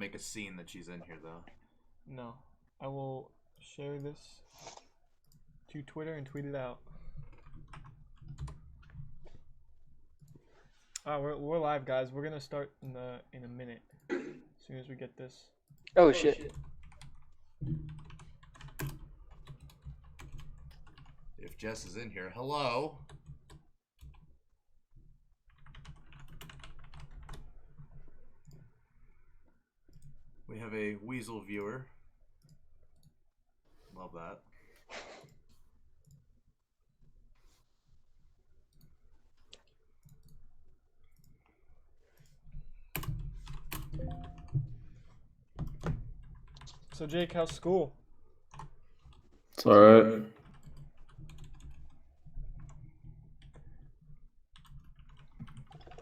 make a scene that she's in here, though. No. I will share this to Twitter and tweet it out. We're live, guys. We're gonna start in a minute. As soon as we get this. Oh shit. If Jess is in here, hello. We have a Weasel viewer. Love that. So Jake, how's school? It's alright.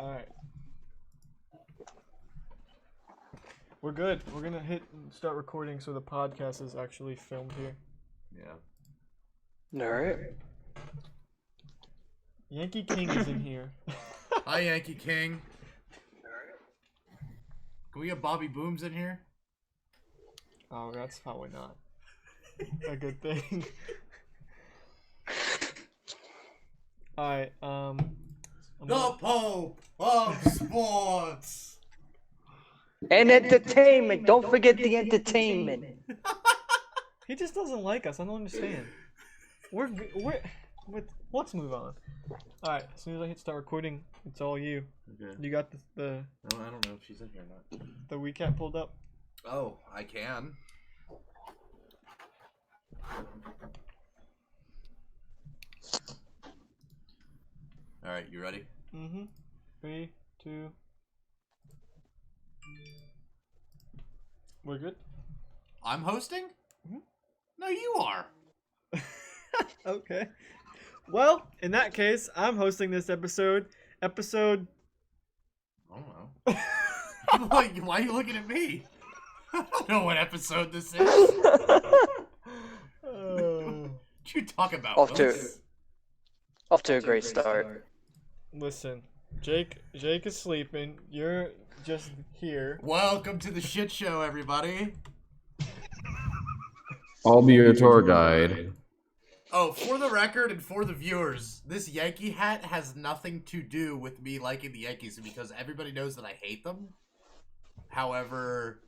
Alright. We're good. We're gonna start recording so the podcast is actually filmed here. Yeah. Alright. Yankee King is in here. Hi, Yankee King. Can we get Bobby Booms in here? Oh, that's probably not a good thing. Alright, The Pope of Sports! And entertainment. Don't forget the entertainment. He just doesn't like us. I don't understand. Let's move on. Alright, as soon as I hit start recording, it's all you. Okay. You got the No, I don't know if she's in here or not. the recap pulled up? Oh, I can. Alright, you ready? Mm-hmm. 3, 2. We're good? I'm hosting? Mhm. No, you are. Okay. Well, in that case, I'm hosting this episode. I don't know. Why are you looking at me? I don't know what episode this is. What you talk about? Off Willis? to a great start. Listen, Jake is sleeping. You're just here. Welcome to the shit show, everybody. I'll be your tour guide. Oh, for the record and for the viewers, this Yankee hat has nothing to do with me liking the Yankees because everybody knows that I hate them. However,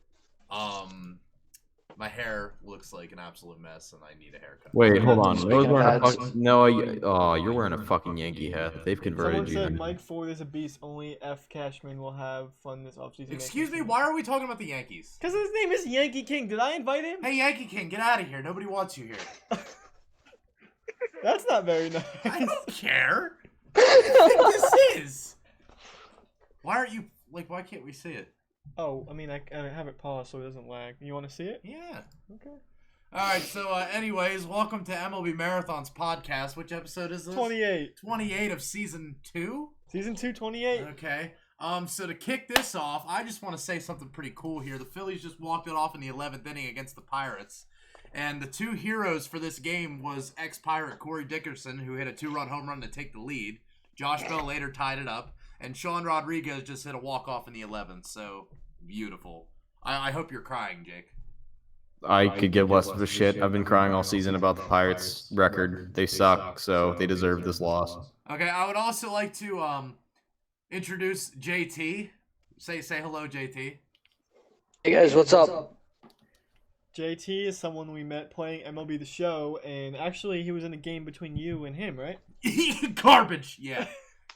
my hair looks like an absolute mess and I need a haircut. Wait, hold on. Speaking of hats. You're wearing a fucking Yankee hat. They've Someone converted you. said Mike Ford is a beast. Only F. Cashman will have fun this offseason. Excuse me, why are we talking about the Yankees? Because his name is Yankee King. Did I invite him? Hey, Yankee King, get out of here. Nobody wants you here. That's not very nice. I don't care. What this is. Why aren't you, why can't we see it? Oh, I mean, I have it paused so it doesn't lag. You want to see it? Yeah. Okay. Alright, so anyways, welcome to MLB Marathon's podcast. Which episode is this? 28. 28 of season 2? Season 2, 28. Okay. So to kick this off, I just want to say something pretty cool here. The Phillies just walked it off in the 11th inning against the Pirates. And the two heroes for this game was ex-Pirate Corey Dickerson, who hit a 2-run home run to take the lead. Josh Bell later tied it up. And Sean Rodriguez just hit a walk-off in the 11th. So, beautiful. I hope you're crying, Jake. I could give less of a shit. I've been crying all season about the Pirates' record. They suck, so they deserve this loss. Okay, I would also like to introduce JT. Say hello, JT. Hey guys, what's up? JT is someone we met playing MLB The Show, and actually he was in a game between you and him, right? Garbage. Yeah.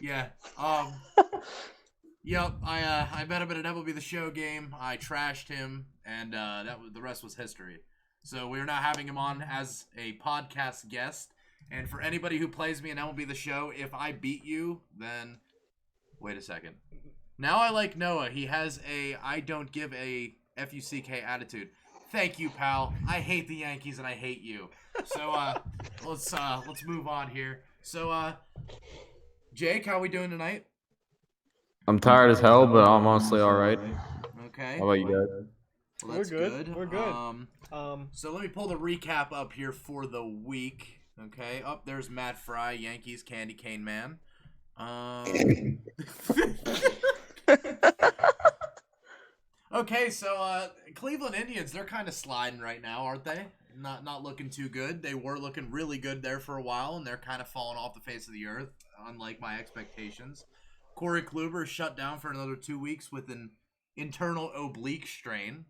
Yeah. Yep. I met him at an MLB The Show game. I trashed him, and the rest was history. So we're now having him on as a podcast guest. And for anybody who plays me in MLB The Show, if I beat you, then wait a second. Now I like Noah. He has a I don't give a F-U-C-K attitude. Thank you, pal. I hate the Yankees and I hate you. So let's move on here. So Jake, how are we doing tonight? I'm tired as hell, but I'm honestly alright. Okay. How about you guys? Well, that's We're good. We're good. So let me pull the recap up here for the week. Okay. Up there's Matt Fry, Yankees, Candy Cane Man. Okay, so Cleveland Indians, they're kind of sliding right now, aren't they? Not looking too good. They were looking really good there for a while, and they're kind of falling off the face of the earth, unlike my expectations. Corey Kluber shut down for another 2 weeks with an internal oblique strain.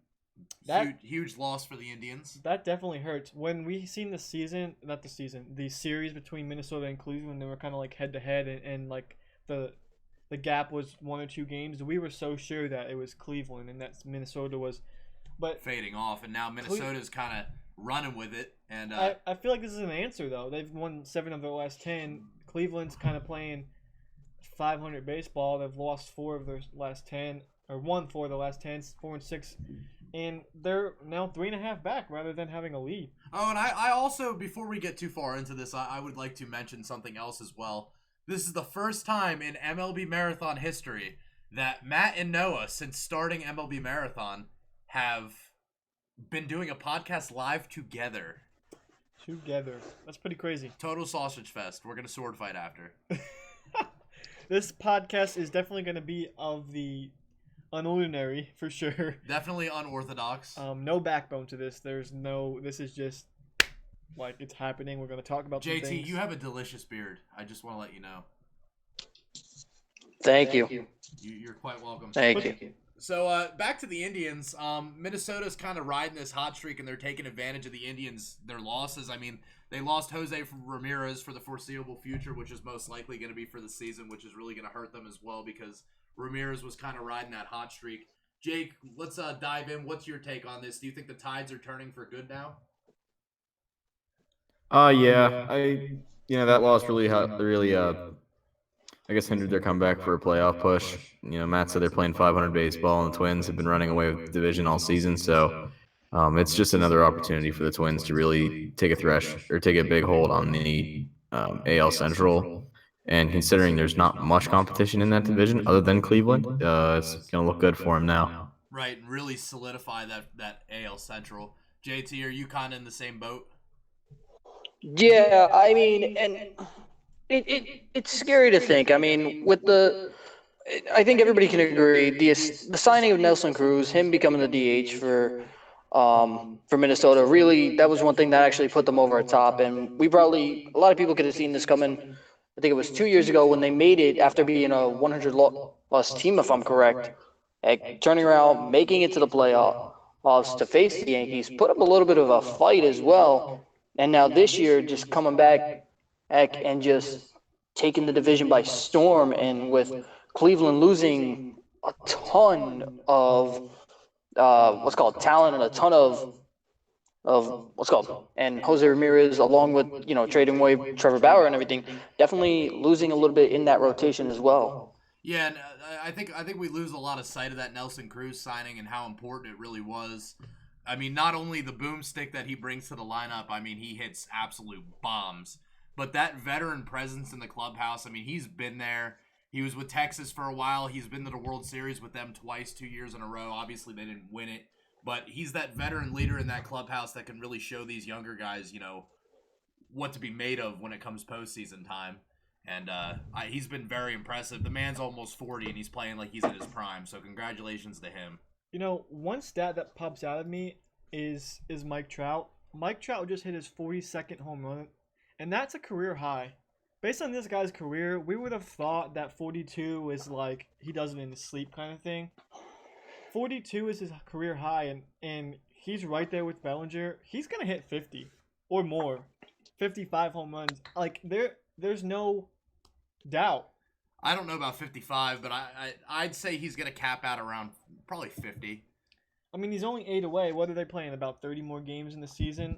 Huge loss for the Indians. That definitely hurts. When we seen the series between Minnesota and Cleveland, they were kind of like head to head, and like the gap was 1 or 2 games. We were so sure that it was Cleveland and that Minnesota was, but fading off, and now Minnesota's kind of running with it. And I feel like this is an answer though. They've won 7 of their last 10. Cleveland's kind of playing 500 baseball. They've lost 4 of their last 10, or won 4 of the last 10, 4 and 6. And they're now 3.5 back rather than having a lead. Oh, and I also, before we get too far into this, I would like to mention something else as well. This is the first time in MLB Marathon history that Matt and Noah, since starting MLB Marathon, have been doing a podcast live together. That's pretty crazy. Total sausage fest. We're going to sword fight after. This podcast is definitely going to be of the unordinary, for sure. Definitely unorthodox. No backbone to this. This is just like it's happening. We're going to talk about some JT, things. you have a delicious beard. I just want to let you know. Thank you. You're quite welcome. Thank you. So back to the Indians. Minnesota's kind of riding this hot streak, and they're taking advantage of the Indians, their losses. I mean, they lost Jose Ramirez for the foreseeable future, which is most likely going to be for the season, which is really going to hurt them as well because Ramirez was kind of riding that hot streak. Jake, let's dive in. What's your take on this? Do you think the tides are turning for good now? Yeah. That loss really I guess hindered their comeback for a playoff push. Matt said they're playing 500 baseball, and the Twins have been running away with the division all season. So it's just another opportunity for the Twins to really take a big hold on the AL Central. And considering there's not much competition in that division other than Cleveland, it's going to look good for him now. Right, and really solidify that AL Central. JT, are you kind of in the same boat? Yeah, I mean, and it's scary to think. I mean, I think everybody can agree the signing of Nelson Cruz, him becoming the DH for Minnesota, really that was one thing that actually put them over the top. And a lot of people could have seen this coming. I think it was 2 years ago when they made it after being a 100-loss team, if I'm correct, turning around, making it to the playoffs to face the Yankees, put up a little bit of a fight as well. And now this year, just coming back and just taking the division by storm, and with Cleveland losing a ton of talent and a ton of and Jose Ramirez, along with trading away Trevor Bauer and everything, definitely losing a little bit in that rotation as well. Yeah, and I think we lose a lot of sight of that Nelson Cruz signing and how important it really was. I mean, not only the boomstick that he brings to the lineup, I mean, he hits absolute bombs. But that veteran presence in the clubhouse, I mean, he's been there. He was with Texas for a while. He's been to the World Series with them twice, 2 years in a row. Obviously, they didn't win it. But he's that veteran leader in that clubhouse that can really show these younger guys, what to be made of when it comes postseason time. And he's been very impressive. The man's almost 40, and he's playing like he's in his prime. So congratulations to him. One stat that pops out of me is Mike Trout. Mike Trout just hit his 42nd home run, and that's a career high. Based on this guy's career, we would have thought that 42 is like he does it in his sleep kind of thing. 42 is his career high, and he's right there with Bellinger. He's going to hit 50 or more, 55 home runs. Like, there's no doubt. I don't know about 55, but I'd say he's going to cap out around probably 50. I mean, he's only 8 away. What are they playing, about 30 more games in the season?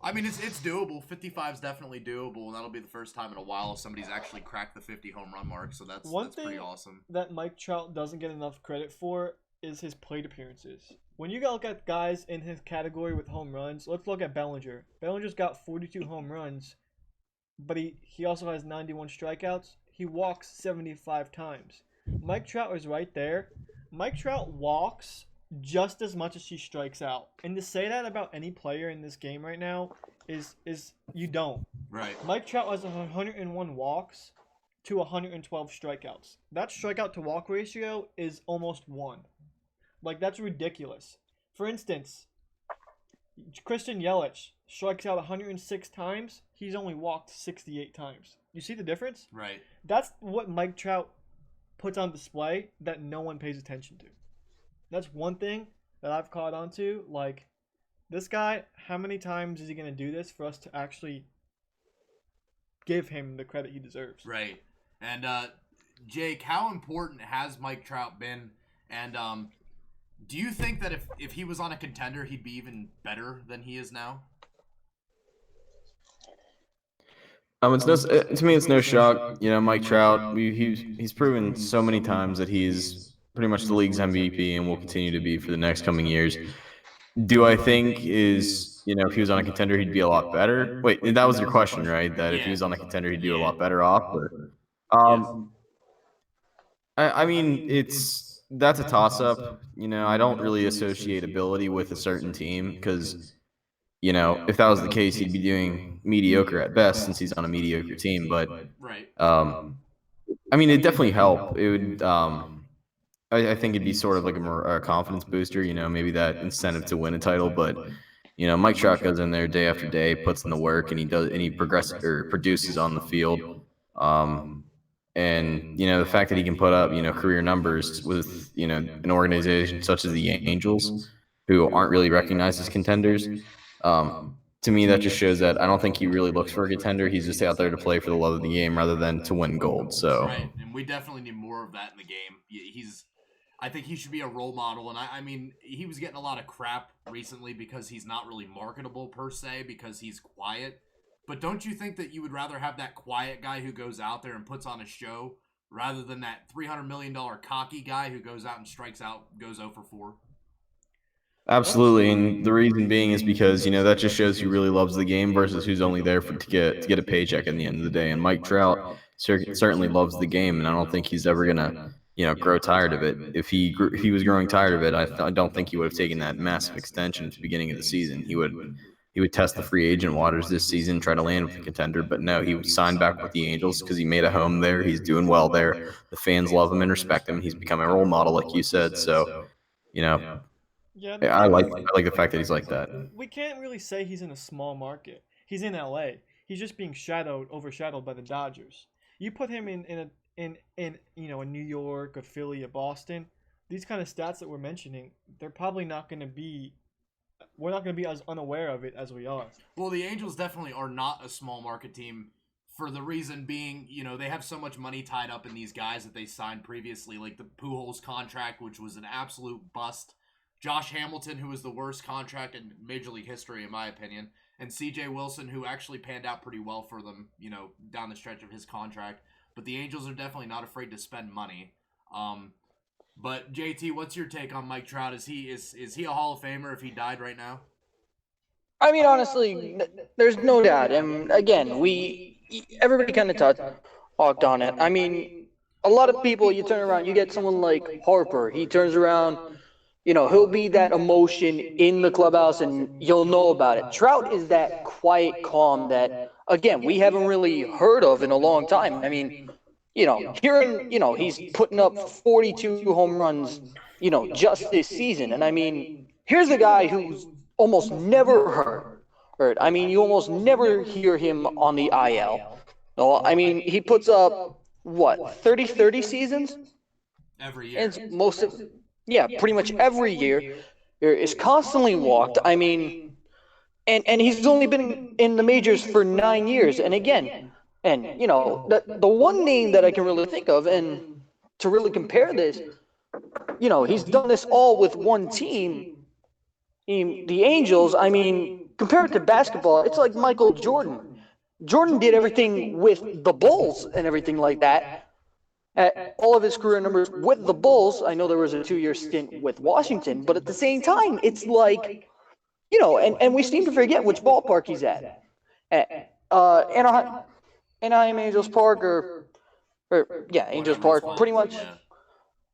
I mean, it's doable. 55 is definitely doable, and that'll be the first time in a while somebody's actually cracked the 50 home run mark, so that's pretty awesome. That Mike Trout doesn't get enough credit for is his plate appearances. When you look at guys in his category with home runs, let's look at Bellinger. Bellinger's got 42 home runs, but he also has 91 strikeouts. He walks 75 times. Mike Trout is right there. Mike Trout walks just as much as he strikes out. And to say that about any player in this game right now is you don't. Right. Mike Trout has 101 walks to 112 strikeouts. That strikeout to walk ratio is almost 1. Like, that's ridiculous. For instance, Christian Yelich strikes out 106 times. He's only walked 68 times. You see the difference? Right. That's what Mike Trout puts on display that no one pays attention to. That's one thing that I've caught on to. Like, this guy, how many times is he going to do this for us to actually give him the credit he deserves? Right. And, Jake, how important has Mike Trout been? And do you think that if he was on a contender, he'd be even better than he is now? It's no, to me, it's no shock. You know, Mike Trout, he's proven so many times that he's pretty much the league's MVP and will continue to be for the next coming years. Do I think if he was on a contender, he'd be a lot better? Wait, that was your question, right? That if he was on a contender, he'd do a lot better off? I mean, that's a toss-up. You know, I don't really associate ability with a certain team because, you know, if that was the case, he'd be doing mediocre at best since he's on a mediocre team. But, right. I mean, it'd definitely help. It would. I think it'd be sort of like a confidence booster. You know, maybe that incentive to win a title. But, you know, Mike Trout goes in there day after day, puts in the work, and he progresses or produces on the field. And, you know, the fact that he can put up, you know, career numbers with, you know, an organization such as the Angels, who aren't really recognized as contenders, to me, that just shows that I don't think he really looks for a contender. He's just out there to play for the love of the game rather than to win gold. So, right. And we definitely need more of that in the game. I think he should be a role model. And I mean, he was getting a lot of crap recently because he's not really marketable per se because he's quiet. But don't you think that you would rather have that quiet guy who goes out there and puts on a show rather than that $300 million cocky guy who goes out and strikes out, goes 0 for 4? Absolutely, and the reason being is because, you know, that just shows who really loves the game versus who's only there to get a paycheck at the end of the day. And Mike Trout certainly loves the game, and I don't think he's ever gonna, you know, grow tired of it. If he was growing tired of it, I don't think he would have taken that massive extension at the beginning of the season. He would test the free agent waters this season, try to land with a contender. But no, he signed back with the Angels because he made a home there. He's doing well there. The fans love him and respect him. He's become a role model, like you said. So, you know. Yeah, I like the fact that he's like that. We can't really say he's in a small market. He's in LA. He's just being overshadowed by the Dodgers. You put him in you know, a New York, a Philly, a Boston, these kind of stats that we're mentioning, they're probably not going to be. We're not going to be as unaware of it as we are. Well, the Angels definitely are not a small market team for the reason being, you know, they have so much money tied up in these guys that they signed previously, like the Pujols contract, which was an absolute bust. Josh Hamilton, who was the worst contract in Major League history, in my opinion, and C.J. Wilson, who actually panned out pretty well for them, you know, down the stretch of his contract. But the Angels are definitely not afraid to spend money. But JT, what's your take on Mike Trout? Is he a Hall of Famer if he died right now? I mean, honestly, there's no doubt. And again, everybody kind of talked on it. I mean, a lot of people, you turn around, you get someone like Harper. He turns around. You know, he'll be that emotion in the clubhouse, and you'll know about it. Trout is that quiet calm that, again, we haven't really heard of in a long time. I mean, you know, hearing, you know, he's putting up 42 home runs, you know, just this season. And, I mean, here's a guy who's almost never hurt. I mean, you almost never hear him on the IL. No, I mean, he puts up, what, 30 seasons? Every year. And most of... Yeah, pretty much every year is constantly walked. I mean, and he's only been in the majors for 9 years. And again, you know, the one name that I can really think of, and to really compare this, you know, he's done this all with one team, the Angels. I mean, compared to basketball, it's like Michael Jordan. Jordan did everything with the Bulls and everything like that. At all of his career numbers with the Bulls. I know there was a 2-year stint with Washington, but at the same time, it's like, you know, and we seem to forget which ballpark he's at Anaheim Angels Park, or Angels Park, pretty much.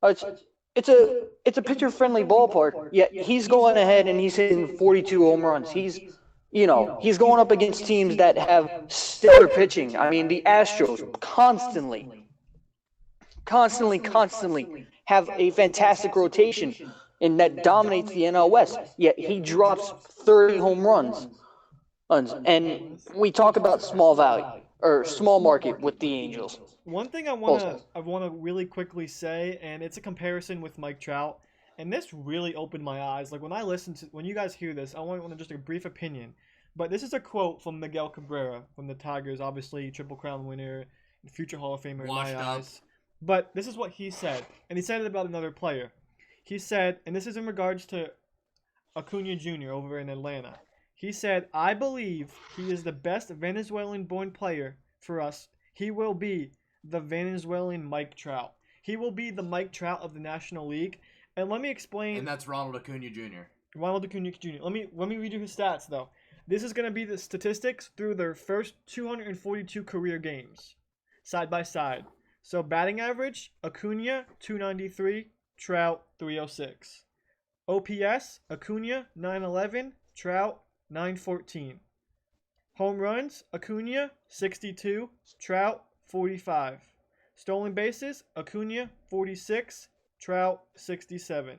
It's a pitcher-friendly ballpark. Yet he's going ahead and he's hitting 42 home runs. He's going up against teams that have stellar pitching. I mean, the Astros constantly have a fantastic rotation. and that dominates the NL West. Yet he drops 30 home runs. And we talk about small value or small market with the Angels. One thing I Also. wanna really quickly say, and it's a comparison with Mike Trout, and this really opened my eyes. Like when you guys hear this, I want just a brief opinion. But this is a quote from Miguel Cabrera from the Tigers, obviously Triple Crown winner, future Hall of Famer in Washed my up. eyes. But this is what he said, and he said it about another player. He said, and this is in regards to Acuna Jr. over in Atlanta. He said, "I believe he is the best Venezuelan-born player for us. He will be the Venezuelan Mike Trout. He will be the Mike Trout of the National League." And let me explain. And that's Ronald Acuna Jr. Ronald Acuna Jr. Let me read you his stats though. This is going to be the statistics through their first 242 career games, side by side. So batting average, Acuna 293, Trout 306. OPS, Acuna 911, Trout 914. Home runs, Acuna 62, Trout 45. Stolen bases, Acuna 46, Trout 67.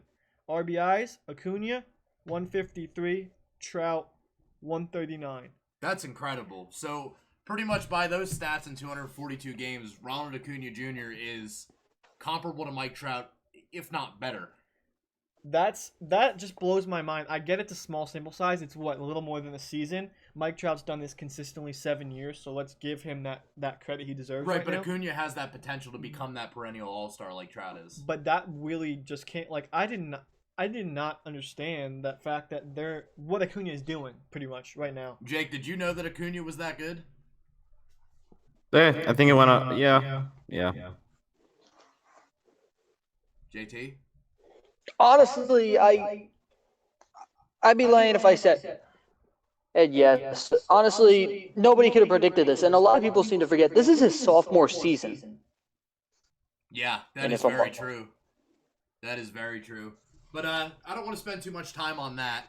RBIs, Acuna 153, Trout 139. That's incredible. So pretty much by those stats in 242 games, Ronald Acuna Jr. is comparable to Mike Trout, if not better. That just blows my mind. I get it's a small sample size. It's a little more than a season. Mike Trout's done this consistently 7 years, so let's give him that credit he deserves. Right, right but now. Acuna has that potential to become that perennial all-star like Trout is. But that really just can't. Like I did not understand that fact that what Acuna is doing pretty much right now. Jake, did you know that Acuna was that good? Yeah, I think it went up. Yeah. JT? Honestly, I'd be lying if I said, and yes, honestly, nobody could have predicted this, and a lot of people seem to forget this is his sophomore season. Yeah, that And is if I'm very wrong. true. That is very true. But I don't want to spend too much time on that.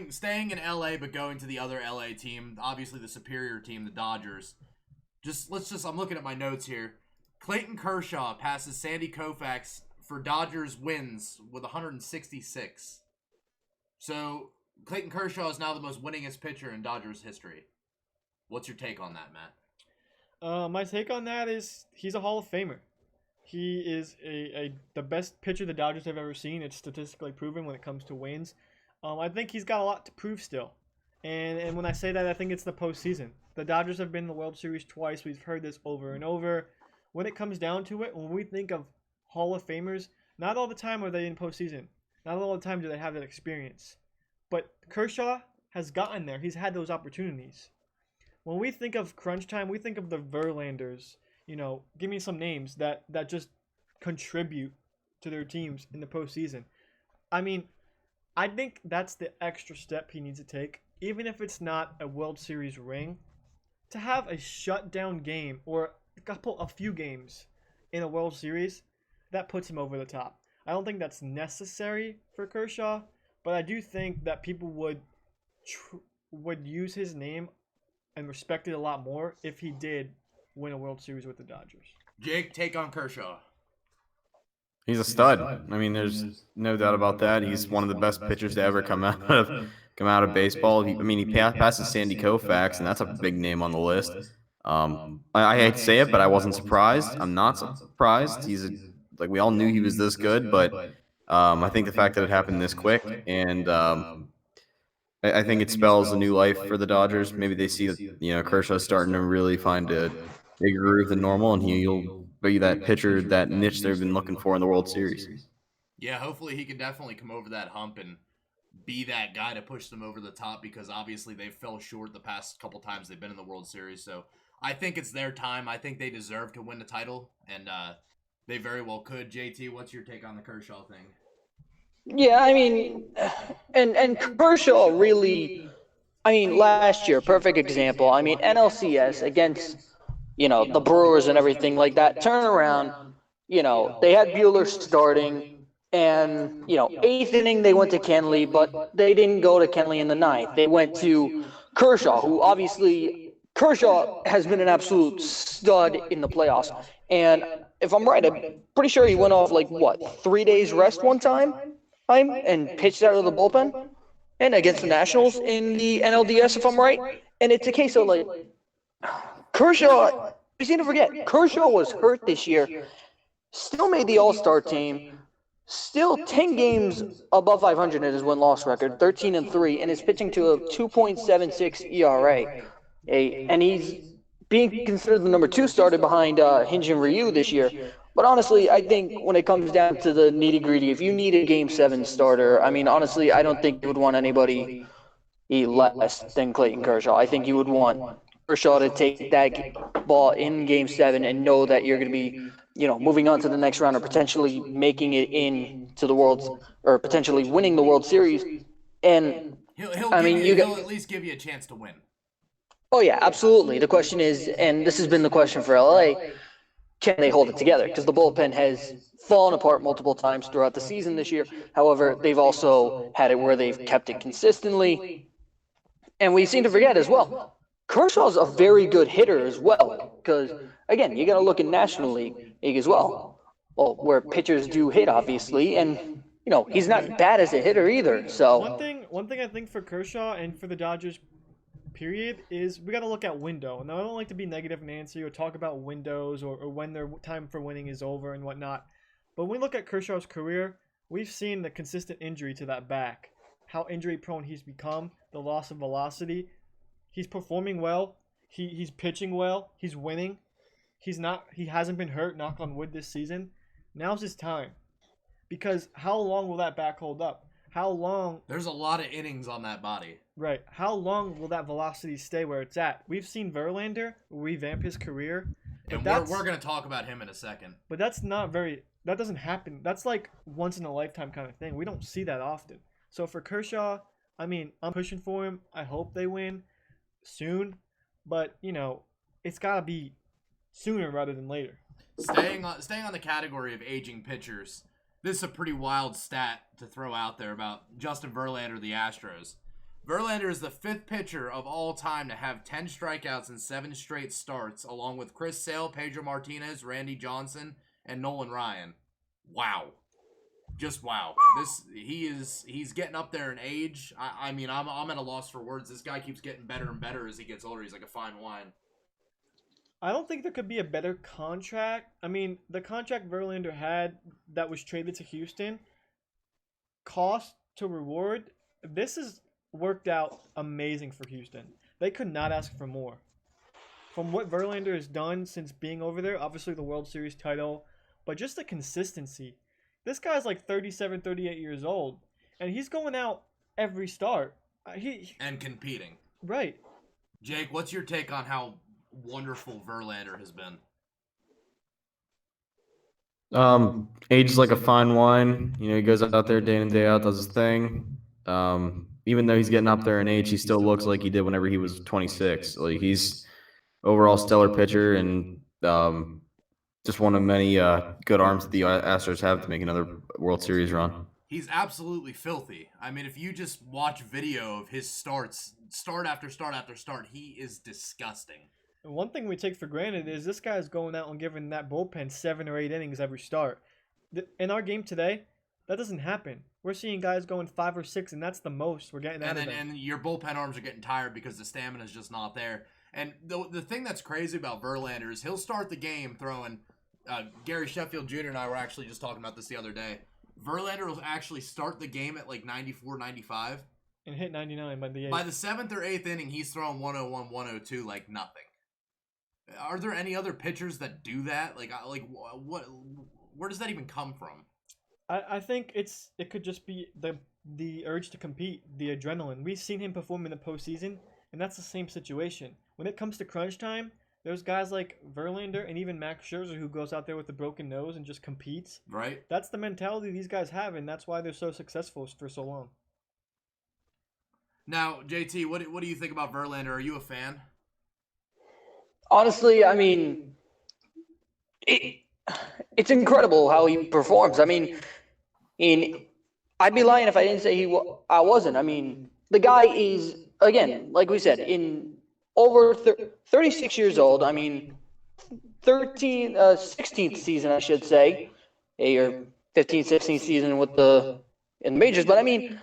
Staying in LA, but going to the other LA team, obviously the superior team, the Dodgers. I'm looking at my notes here. Clayton Kershaw passes Sandy Koufax for Dodgers wins with 166. So Clayton Kershaw is now the most winningest pitcher in Dodgers history. What's your take on that, Matt? My take on that is he's a Hall of Famer. He is the best pitcher the Dodgers have ever seen. It's statistically proven when it comes to wins. I think he's got a lot to prove still. And when I say that, I think it's the postseason. The Dodgers have been in the World Series twice. We've heard this over and over. When it comes down to it, when we think of Hall of Famers, not all the time are they in postseason. Not all the time do they have that experience. But Kershaw has gotten there. He's had those opportunities. When we think of crunch time, we think of the Verlanders. Give me some names that just contribute to their teams in the postseason. I mean, I think that's the extra step he needs to take, even if it's not a World Series ring, to have a shutdown game or a few games in a World Series, that puts him over the top. I don't think that's necessary for Kershaw, but I do think that people would use his name and respect it a lot more if he did win a World Series with the Dodgers. Jake, take on Kershaw. He's a stud. I mean, there's no doubt about that. He's one of the best pitchers to ever come out of baseball. He passes Sandy Koufax, and that's a big name on the list. I hate to say it, but I wasn't surprised. I'm not surprised. Like we all knew he was this good, but I think the fact that it happened this quick, and I think it spells a new life for the Dodgers. Maybe they see that Kershaw's starting to really find a bigger groove than normal, and he'll be that pitcher, that niche they've been looking for in the World Series. Yeah, hopefully he can definitely come over that hump and be that guy to push them over the top, because obviously they fell short the past couple times they've been in the World Series. So I think it's their time. I think they deserve to win the title, and they very well could. JT, what's your take on the Kershaw thing? Yeah, I mean, and Kershaw really, last year, perfect example. NLCS against, the Brewers and everything like that. Turn around, they had Buehler starting, and, eighth inning they went to Kenley, but they didn't go to Kenley in the ninth. They went to Kershaw, who obviously Kershaw has been an absolute stud in the playoffs. And if I'm right, I'm pretty sure he went off 3 days rest one time and pitched out of the bullpen and against the Nationals in the NLDS, if I'm right. And it's a case of Kershaw, we seem to forget, Kershaw was hurt this year, still made the All-Star team, still 10 games above 500 in his win-loss record, 13-3, and is pitching to a 2.76 ERA. And he's being considered the number 2 starter behind Hyun-Jin Ryu this year. But honestly, I think when it comes down to the nitty-gritty, if you need a Game 7 starter, I mean, honestly, I don't think you would want anybody less than Clayton Kershaw. I think you would want Kershaw to take that ball in Game 7 and know that you're going to be, moving on to the next round or potentially making it into the World, or potentially winning the World Series. And he'll at least give you a chance to win. Oh yeah, absolutely. The question is, and this has been the question for LA, can they hold it together? Because the bullpen has fallen apart multiple times throughout the season this year. However, they've also had it where they've kept it consistently. And we seem to forget as well, Kershaw's a very good hitter as well. Because, again, you got to look in National League as well. Well, where pitchers do hit, obviously. And, he's not bad as a hitter either. So One thing I think for Kershaw and for the Dodgers, period, is we got to look at window. Now, I don't like to be negative, Nancy, or talk about windows or when their time for winning is over and whatnot. But when we look at Kershaw's career, we've seen the consistent injury to that back, how injury prone he's become, the loss of velocity. He's performing well. He's pitching well. He's winning. He hasn't been hurt, knock on wood, this season. Now's his time. Because how long will that back hold up? How long? There's a lot of innings on that body. Right. How long will that velocity stay where it's at? We've seen Verlander revamp his career. And we're going to talk about him in a second. But that doesn't happen. That's like once in a lifetime kind of thing. We don't see that often. So for Kershaw, I mean, I'm pushing for him. I hope they win soon. But, it's got to be sooner rather than later. Staying on the category of aging pitchers, this is a pretty wild stat to throw out there about Justin Verlander of the Astros. Verlander is the 5th pitcher of all time to have 10 strikeouts in 7 straight starts, along with Chris Sale, Pedro Martinez, Randy Johnson, and Nolan Ryan. Wow. Just wow. He's getting up there in age. I mean, I'm at a loss for words. This guy keeps getting better and better as he gets older. He's like a fine wine. I don't think there could be a better contract. I mean, the contract Verlander had that was traded to Houston, cost to reward, this has worked out amazing for Houston. They could not ask for more. From what Verlander has done since being over there, obviously the World Series title, but just the consistency. This guy's like 37, 38 years old, and he's going out every start. And competing. Right. Jake, what's your take on how wonderful Verlander has been? Age is like a fine wine. He goes out there day in and day out, does his thing. Even though he's getting up there in age, he still looks like he did whenever he was 26. Like, he's overall stellar pitcher and just one of many good arms that the Astros have to make another World Series run. He's absolutely filthy. I mean, if you just watch video of his starts, start after start after start, he is disgusting. And one thing we take for granted is this guy's going out and giving that bullpen 7 or 8 innings every start. In our game today, that doesn't happen. We're seeing guys going 5 or 6, and that's the most we're getting out of them. And your bullpen arms are getting tired because the stamina is just not there. And the thing that's crazy about Verlander is he'll start the game throwing. Gary Sheffield Jr. and I were actually just talking about this the other day. Verlander will actually start the game at like 94, 95. And hit 99 by the 8th. By the 7th or 8th inning, he's throwing 101, 102 like nothing. Are there any other pitchers that do that? What? Where does that even come from? I think it could just be the urge to compete, the adrenaline. We've seen him perform in the postseason, and that's the same situation. When it comes to crunch time, there's guys like Verlander and even Max Scherzer who goes out there with a broken nose and just competes. Right. That's the mentality these guys have, and that's why they're so successful for so long. Now, JT, what do you think about Verlander? Are you a fan? Honestly, I mean, it's incredible how he performs. I mean, I'd be lying if I didn't say I wasn't. I mean, the guy is, again, like we said, in over 36 years old. I mean, 16th season, I should say, or 15th, 16th season with in the majors. But I mean,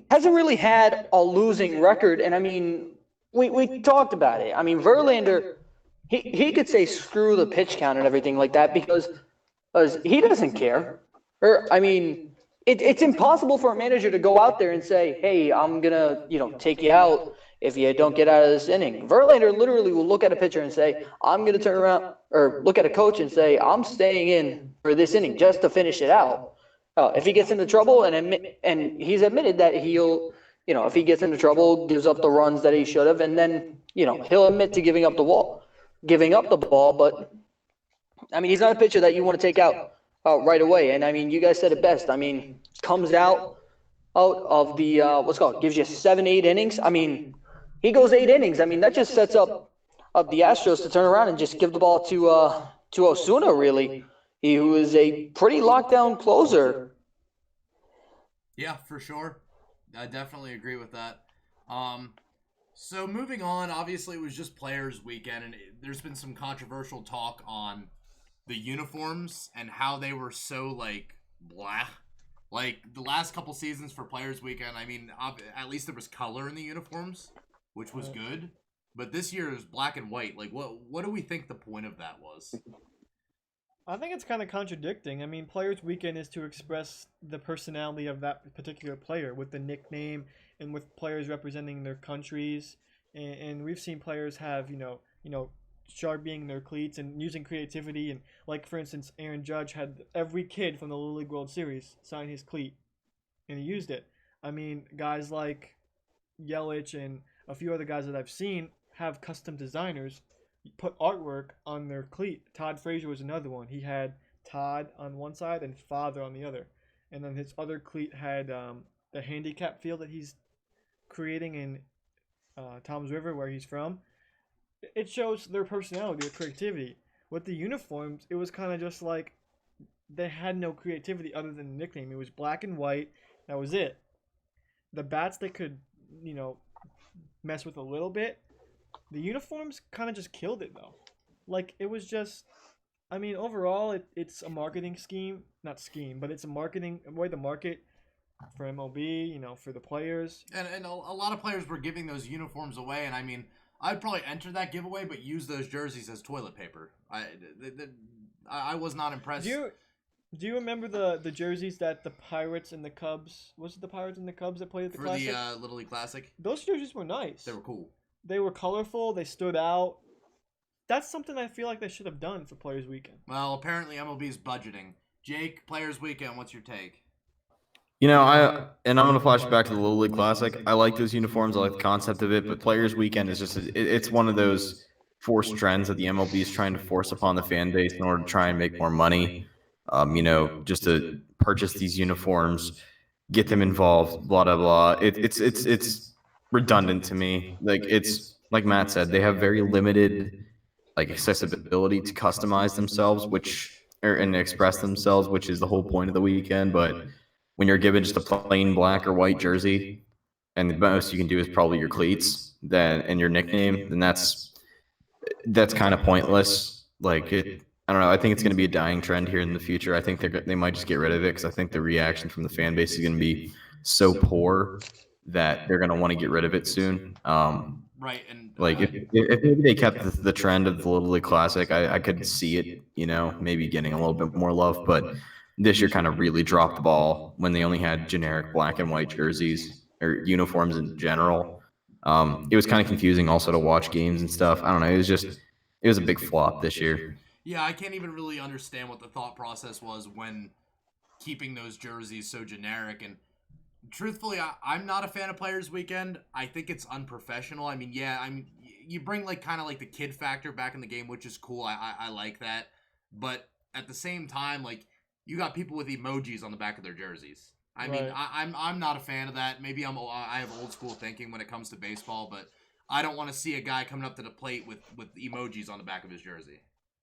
hasn't really had a losing record. And I mean, we talked about it. I mean, Verlander, he could say screw the pitch count and everything like that because he doesn't care. Or I mean, it's impossible for a manager to go out there and say, hey, I'm gonna take you out if you don't get out of this inning. Verlander literally will look at a pitcher and say, I'm gonna turn around, or look at a coach and say, I'm staying in for this inning just to finish it out. If he gets into trouble, and he's admitted that he'll, if he gets into trouble, gives up the runs that he should have, and then, he'll admit to giving up the ball. But I mean, he's not a pitcher that you want to take out right away. And I mean, you guys said it best. I mean, comes out of the gives you 7-8 innings. I mean, he goes 8 innings. I mean, that just sets up the Astros to turn around and just give the ball to Osuna, really. Who is a pretty lockdown closer. Yeah, for sure. I definitely agree with that. So moving on, obviously it was just Players Weekend, and there's been some controversial talk on the uniforms and how they were so, blah. Like, the last couple seasons for Players Weekend, I mean, at least there was color in the uniforms, which was good. But this year it was black and white. Like, what do we think the point of that was? I think it's kind of contradicting. I mean, Players Weekend is to express the personality of that particular player with the nickname and with players representing their countries. And we've seen players have, sharpening their cleats and using creativity. And like, for instance, Aaron Judge had every kid from the Little League World Series sign his cleat, and he used it. I mean, guys like Yelich and a few other guys that I've seen have custom designers put artwork on their cleat. Todd Frazier was another one. He had Todd on one side and Father on the other. And then his other cleat had the handicap field that he's creating in Tom's River, where he's from. It shows their personality, their creativity. With the uniforms, it was kind of just like they had no creativity other than the nickname. It was black and white. That was it. The bats they could, mess with a little bit. The uniforms kind of just killed it, though. Like, it was just, I mean, overall, it's a marketing scheme. Not scheme, but it's a marketing way to market for MLB, for the players. And a lot of players were giving those uniforms away, and I mean, I'd probably enter that giveaway, but use those jerseys as toilet paper. I was not impressed. Do you remember the jerseys that the Pirates and the Cubs, was it the Pirates and the Cubs that played at the Classic? For the Little League Classic? Those jerseys were nice. They were cool. They were colorful. They stood out. That's something I feel like they should have done for Players Weekend. Well, apparently MLB's budgeting. Jake, Players Weekend, what's your take? I'm gonna flash back to the Little League Classic. I like those uniforms. I like the concept of it, but Players Weekend is just it's one of those forced trends that the MLB is trying to force upon the fan base in order to try and make more money. Just to purchase these uniforms, get them involved, blah blah blah. It's redundant to me. Like, it's like Matt said, they have very limited accessibility to customize themselves, and express themselves, which is the whole point of the weekend. But when you're given just a plain black or white jersey, and the most you can do is probably your cleats, and your nickname, then that's kind of pointless. I don't know. I think it's going to be a dying trend here in the future. I think they might just get rid of it because I think the reaction from the fan base is going to be so poor that they're going to want to get rid of it soon. Right, and if maybe they kept the trend of the Little League Classic, I could see it, maybe getting a little bit more love. But this year kind of really dropped the ball when they only had generic black and white jerseys or uniforms in general. It was kind of confusing also to watch games and stuff. I don't know. It was a big flop this year. Yeah, I can't even really understand what the thought process was when keeping those jerseys so generic. And truthfully, I'm not a fan of Players Weekend. I think it's unprofessional. I mean, you bring kind of the kid factor back in the game, which is cool. I like that. But at the same time, you got people with emojis on the back of their jerseys. I mean, I'm not a fan of that. Maybe I have old school thinking when it comes to baseball, but I don't want to see a guy coming up to the plate with emojis on the back of his jersey.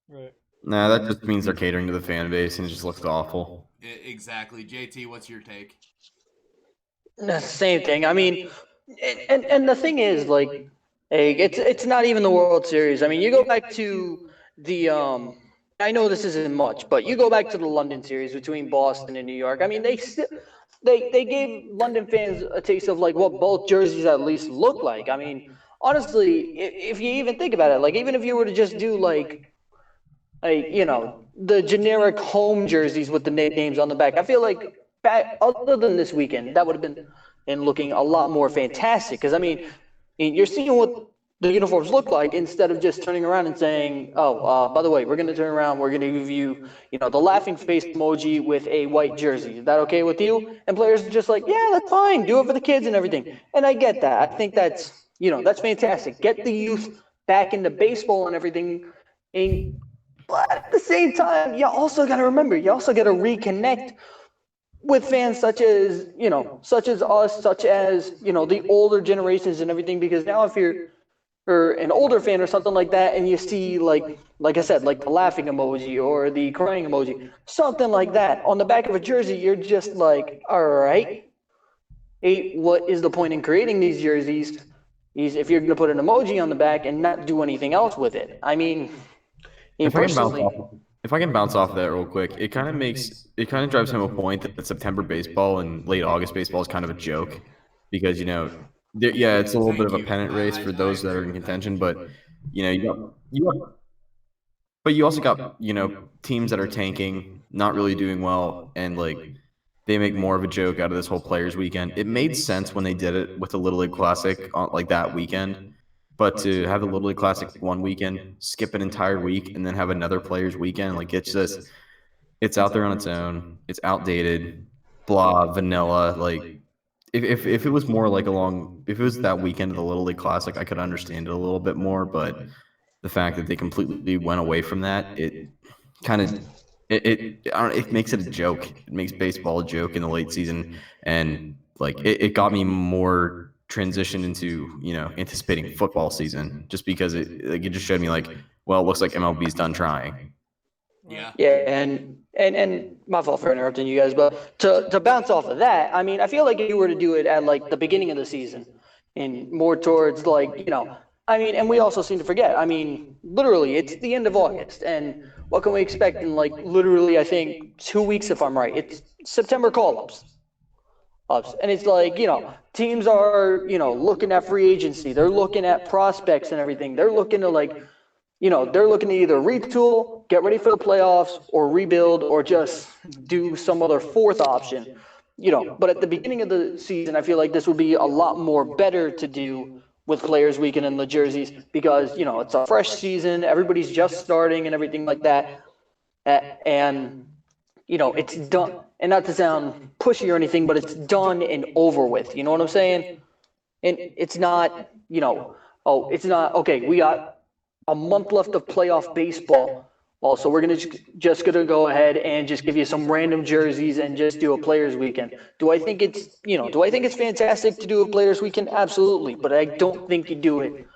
Right. Nah, that just means they're catering to the fan base, and it just looks awful. Exactly. JT, what's your take? Same thing. I mean, and the thing is, Hey, it's not even the World Series. I mean, you go back to the I know this isn't much, but you go back to the London series between Boston and New York. I mean, they gave London fans a taste of like what both jerseys at least look like. I mean, honestly, if you even think about it, like even if you were to just do like the generic home jerseys with the names on the back, I feel like other than this weekend, that would have been and looking a lot more fantastic. Because I mean, you're seeing what the uniforms look like instead of just turning around and saying, "Oh, by the way, we're going to turn around. We're going to give you, the laughing face emoji with a white jersey. Is that okay with you?" And players are just like, "Yeah, that's fine. Do it for the kids and everything." And I get that. I think that's fantastic. Get the youth back into baseball and everything. And but at the same time, you also got to remember, you also got to reconnect with fans such as us, such as the older generations and everything. Because now, if you're or an older fan or something like that, and you see like I said, like the laughing emoji or the crying emoji, something like that on the back of a jersey, you're just like, all right, what is the point in creating these jerseys? If you're going to put an emoji on the back and not do anything else with it. I mean, If I can bounce personally, off, if I can bounce off of that real quick, it kind of drives home a point that September baseball and late August baseball is kind of a joke because yeah, it's a little bit of a Thank you. pennant race for I those that agree are in with that. contention, but you also got teams that are tanking, not really doing well, and like they make more of a joke out of this whole Players Weekend. It made sense when they did it with the Little League Classic on like that weekend. But to have the Little League Classic one weekend, skip an entire week, and then have another Players Weekend, like it's out there on its own. It's outdated, blah, vanilla. Like if it was more like if it was that weekend of the Little League Classic, I could understand it a little bit more. But the fact that they completely went away from that, it kind of I don't know, it makes it a joke. It makes baseball a joke in the late season, and like it got me more transitioned into anticipating football season just because it just showed me like, well, it looks like MLB's done trying. Yeah. yeah, and my fault for interrupting you guys, but to bounce off of that, I mean, I feel like if you were to do it at like the beginning of the season, and more towards like I mean, and we also seem to forget. I mean, literally, it's the end of August, and what can we expect in like literally, I think 2 weeks if I'm right. It's September call-ups. And it's like, teams are, looking at free agency. They're looking at prospects and everything. They're looking to they're looking to either retool, get ready for the playoffs, or rebuild, or just do some other fourth option. But at the beginning of the season, I feel like this would be a lot more better to do with Players Weekend and the jerseys because, it's a fresh season. Everybody's just starting and everything like that. And it's done. And not to sound pushy or anything, but it's done and over with. You know what I'm saying? And it's not, it's not, okay, we got a month left of playoff baseball. Also, we're gonna go ahead and just give you some random jerseys and just do a players weekend. Do I think it's fantastic to do a players weekend? Absolutely, but I don't think you do it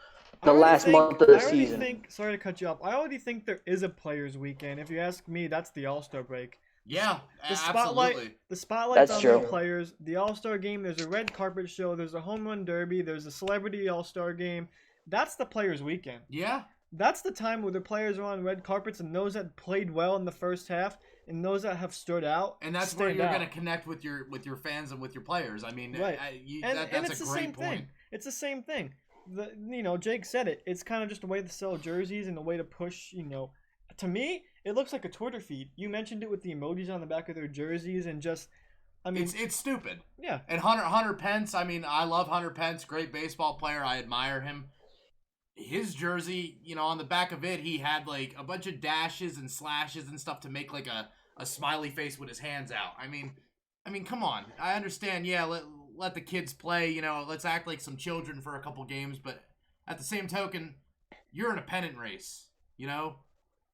the last month of the season. Sorry to cut you off. I already think there is a players weekend. If you ask me, that's the All-Star break. Yeah, Spotlight, absolutely. the spotlight's That's on the true. players. The All-Star game, there's a red carpet show, there's a home run derby, there's a celebrity All-Star game. That's the players weekend. Yeah. That's the time where the players are on red carpets and those that played well in the first half and those that have stood out. And that's where stand you're out. going to connect with your fans and with your players. I mean, Right. that's it's a the great same point. thing. It's the same thing. Jake said it. It's kind of just a way to sell jerseys and a way to push, to me, it looks like a Twitter feed. You mentioned it with the emojis on the back of their jerseys and just, I mean, It's stupid. yeah. And Hunter Pence, I mean, I love Hunter Pence, great baseball player. I admire him. His jersey, on the back of it, he had like a bunch of dashes and slashes and stuff to make like a smiley face with his hands out. I mean, come on. I understand. Yeah, let the kids play. Let's act like some children for a couple games. But at the same token, you're in a pennant race.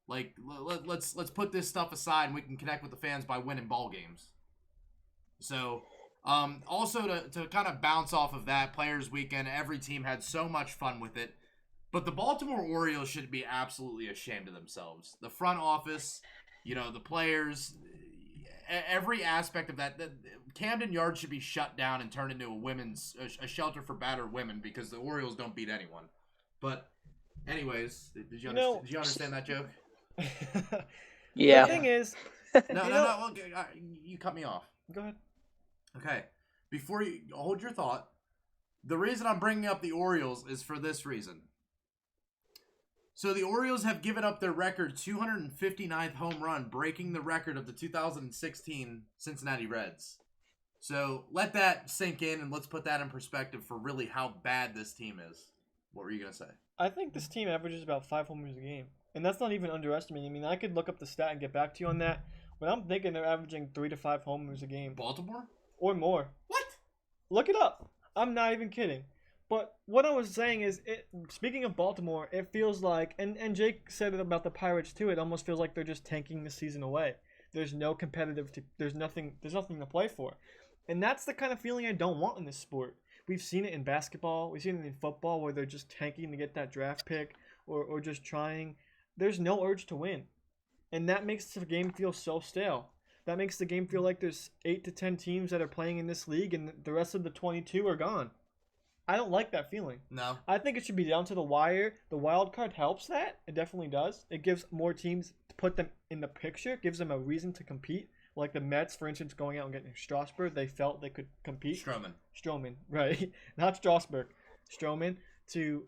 Like let's put this stuff aside and we can connect with the fans by winning ball games. So, also to kind of bounce off of that Players Weekend, every team had so much fun with it. But the Baltimore Orioles should be absolutely ashamed of themselves. The front office, the players, every aspect of that. Camden Yards should be shut down and turned into a shelter for battered women because the Orioles don't beat anyone. But, anyways, did you understand that joke? Yeah. The thing is, No. You cut me off. Go ahead. Okay. Before you hold your thought, the reason I'm bringing up the Orioles is for this reason. So the Orioles have given up their record 259th home run, breaking the record of the 2016 Cincinnati Reds. So let that sink in, and let's put that in perspective for really how bad this team is. What were you going to say? I think this team averages about 5 homers a game. And that's not even underestimating. I mean, I could look up the stat and get back to you on that. But I'm thinking they're averaging 3 to 5 homers a game. Baltimore? Or more. What? Look it up. I'm not even kidding. But what I was saying is, speaking of Baltimore, it feels like, and Jake said it about the Pirates too, it almost feels like they're just tanking the season away. There's no competitive, there's nothing to play for. And that's the kind of feeling I don't want in this sport. We've seen it in basketball, we've seen it in football, where they're just tanking to get that draft pick, or just trying. There's no urge to win. And that makes the game feel so stale. That makes the game feel like there's 8 to 10 teams that are playing in this league, and the rest of the 22 are gone. I don't like that feeling. No. I think it should be down to the wire. The wild card helps that. It definitely does. It gives more teams to put them in the picture. Gives them a reason to compete. Like the Mets, for instance, going out and getting Strasburg. They felt they could compete. Stroman, right. Not Strasburg. Stroman to,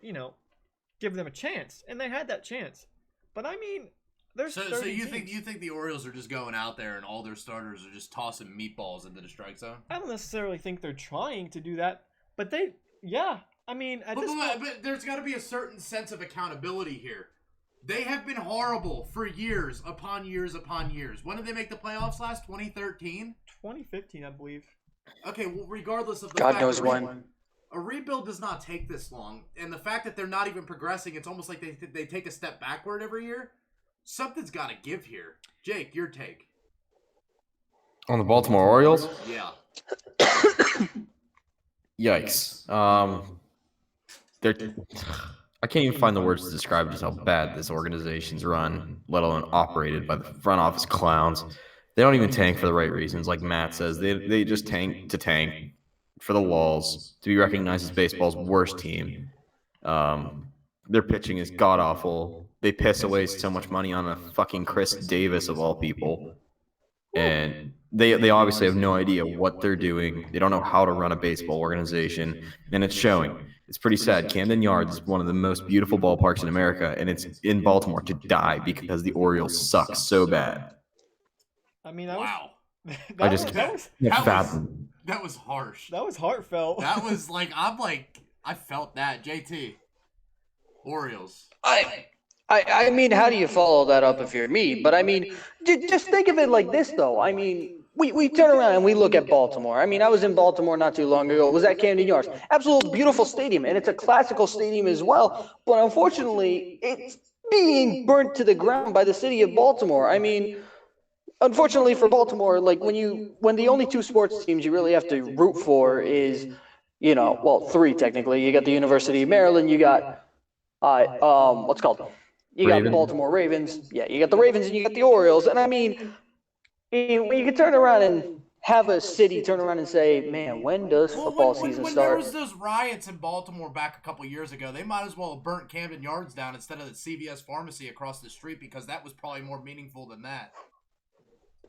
give them a chance. And they had that chance. But I mean, there's so 30 you teams. think the Orioles are just going out there and all their starters are just tossing meatballs into the strike zone? I don't necessarily think they're trying to do that. But I mean, but there's got to be a certain sense of accountability here. They have been horrible for years upon years upon years. When did they make the playoffs last? 2013? 2015, I believe. Okay, well, regardless of the God fact knows that when. a rebuild does not take this long, and the fact that they're not even progressing, it's almost like they take a step backward every year. Something's got to give here. Jake, your take. On the Baltimore Orioles? Yeah. Yikes. I can't even find the words to describe just how bad this organization's run, let alone operated by the front office clowns. They don't even tank for the right reasons, like Matt says. They just tank to tank for the lulls, to be recognized as baseball's worst team. Their pitching is god-awful. They piss away so much money on a fucking Chris Davis, of all people. And they obviously have no idea what they're doing. They don't know how to run a baseball organization, and it's showing. It's pretty sad. Camden Yards is one of the most beautiful ballparks in America, and it's in Baltimore to die because the Orioles suck so bad. I mean, Wow. I just can't fathom. That was harsh. That was heartfelt. That was I felt that. JT. Orioles. I mean, how do you follow that up if you're me? But I mean, just think of it like this, though. I mean, we turn around and we look at Baltimore. I mean, I was in Baltimore not too long ago. It was at Camden Yards. Absolute beautiful stadium, and it's a classical stadium as well. But unfortunately, it's being burnt to the ground by the city of Baltimore. I mean, unfortunately for Baltimore, like when the only two sports teams you really have to root for is, three technically. You got the University of Maryland. You got what's it called? You got the Baltimore Ravens. Yeah, you got the Ravens and you got the Orioles. And I mean, you can turn around and have a city turn around and say, man, when does football season when start? There was those riots in Baltimore back a couple years ago. They might as well have burnt Camden Yards down instead of the CVS pharmacy across the street, because that was probably more meaningful than that.